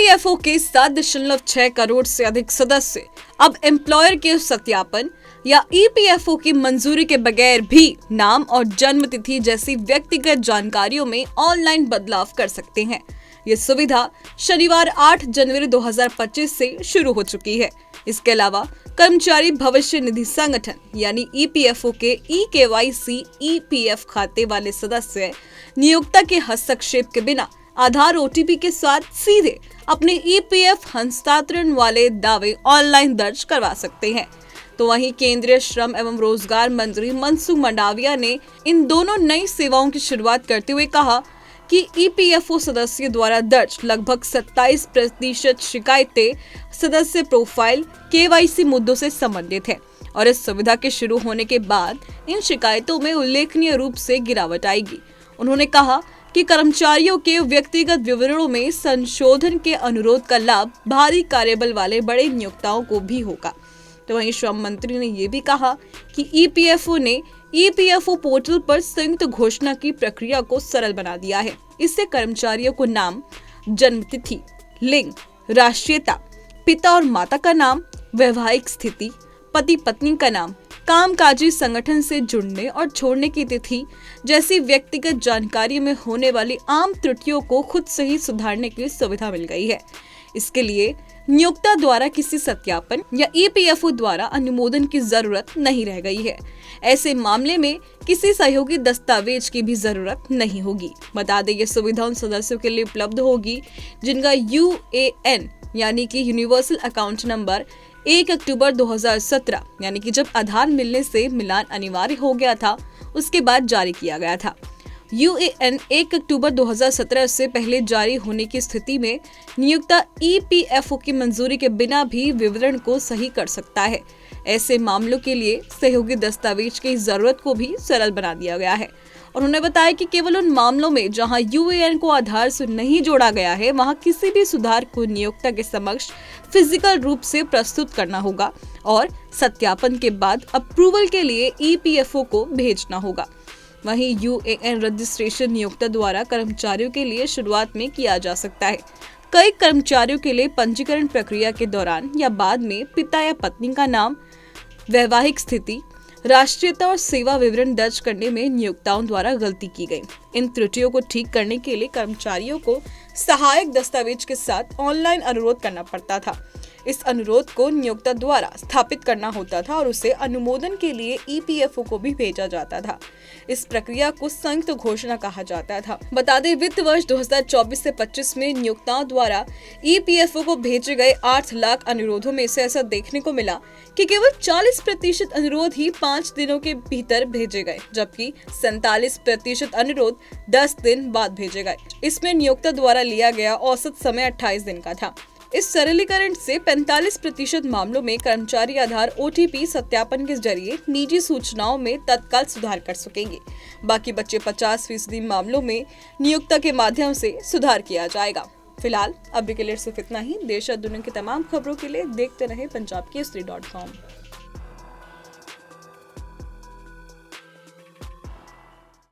EPFO के 7.6 करोड़ से अधिक सदस्य अब एम्प्लॉयर के सत्यापन या ईपीएफओ की मंजूरी के बगैर भी नाम और जन्म तिथि जैसी व्यक्तिगत जानकारियों में ऑनलाइन बदलाव कर सकते हैं। ये सुविधा शनिवार 8 जनवरी 2025 से शुरू हो चुकी है। इसके अलावा कर्मचारी भविष्य निधि संगठन यानी ईपीएफओ के ई-केवाईसी ईपीएफ खाते वाले सदस्य नियोक्ता के हस्तक्षेप के बिना आधार ओटीपी के साथ सीधे अपने ईपीएफ हस्तांतरण वाले दावे ऑनलाइन दर्ज करवा सकते हैं। तो वहीं केंद्रीय श्रम एवं रोजगार मंत्री मनसुख मंडाविया ने इन दोनों नई सेवाओं की शुरुआत करते हुए कहा कि ईपीएफओ सदस्य द्वारा दर्ज लगभग 27% शिकायतें सदस्य प्रोफाइल केवाईसी मुद्दों से संबंधित है और इस सुविधा के शुरू होने के बाद इन शिकायतों में उल्लेखनीय रूप से गिरावट आएगी। उन्होंने कहा कि कर्मचारियों के व्यक्तिगत विवरणों में संशोधन के अनुरोध का लाभ भारी कार्यबल वाले बड़े नियोक्ताओं को भी होगा। तो वहीं श्रम मंत्री ने ये भी कहा कि ईपीएफओ ने ईपीएफओ पोर्टल पर संयुक्त घोषणा की प्रक्रिया को सरल बना दिया है। इससे कर्मचारियों को नाम, जन्म तिथि, लिंग, राष्ट्रीयता, पिता और माता का नाम, वैवाहिक स्थिति, पति पत्नी का नाम, कामकाजी संगठन से जुड़ने और छोड़ने की तिथि जैसी व्यक्तिगत जानकारी में होने वाली आम त्रुटियों को खुद से ही सुधारने की सुविधा मिल गई है। इसके लिए नियोक्ता द्वारा किसी सत्यापन या ईपीएफओ द्वारा अनुमोदन की जरूरत नहीं रह गई है। ऐसे मामले में किसी सहयोगी दस्तावेज की भी जरूरत नहीं होगी। बता दें, ये सुविधा उन सदस्यों के लिए उपलब्ध होगी जिनका यूएएन यानी कि यूनिवर्सल अकाउंट नंबर 1 अक्टूबर 2017 यानी कि जब आधार मिलने से मिलान अनिवार्य हो गया था उसके बाद जारी किया गया था। यूएएन 1 अक्टूबर 2017 से पहले जारी होने की स्थिति में नियोक्ता ईपीएफओ की मंजूरी के बिना भी विवरण को सही कर सकता है। ऐसे मामलों के लिए सहयोगी दस्तावेज की जरूरत को भी सरल बना दिया गया है। उन्होंने बताया कि केवल उन मामलों में जहां यूएएन को आधार से नहीं जोड़ा गया है वहां किसी भी सुधार को नियोक्ता के समक्ष फिजिकल रूप से प्रस्तुत करना होगा और सत्यापन के बाद अप्रूवल के लिए ईपीएफओ को भेजना होगा। वहीं यूएएन रजिस्ट्रेशन नियोक्ता द्वारा कर्मचारियों के लिए शुरुआत में किया जा सकता है। कई कर्मचारियों के लिए पंजीकरण प्रक्रिया के दौरान या बाद में पिता या पत्नी का नाम, वैवाहिक स्थिति, राष्ट्रीयता और सेवा विवरण दर्ज करने में नियोक्ताओं द्वारा गलती की गई। इन त्रुटियों को ठीक करने के लिए कर्मचारियों को सहायक दस्तावेज के साथ ऑनलाइन अनुरोध करना पड़ता था। इस अनुरोध को नियोक्ता द्वारा स्थापित करना होता था और उसे अनुमोदन के लिए ईपीएफओ को भी भेजा जाता था। इस प्रक्रिया को संयुक्त घोषणा कहा जाता था। बता दें, वित्त वर्ष 2024 से 25 में नियोक्ताओं द्वारा ईपीएफओ को भेजे गए 8 लाख अनुरोधों में से ऐसा देखने को मिला कि केवल 40% अनुरोध ही 5 दिनों के भीतर भेजे गए, जबकि 47% अनुरोध 10 दिन बाद भेजे गए। इसमें नियोक्ता द्वारा लिया गया औसत समय 28 दिन का था। इस सरलीकरण से 45% मामलों में कर्मचारी आधार ओटीपी सत्यापन के जरिए निजी सूचनाओं में तत्काल सुधार कर सकेंगे। बाकी बचे 50% मामलों में नियोक्ता के माध्यम से सुधार किया जाएगा। फिलहाल अभी के लिए सिर्फ इतना ही। देश और दुनिया की तमाम खबरों के लिए देखते रहें punjabkesari.com।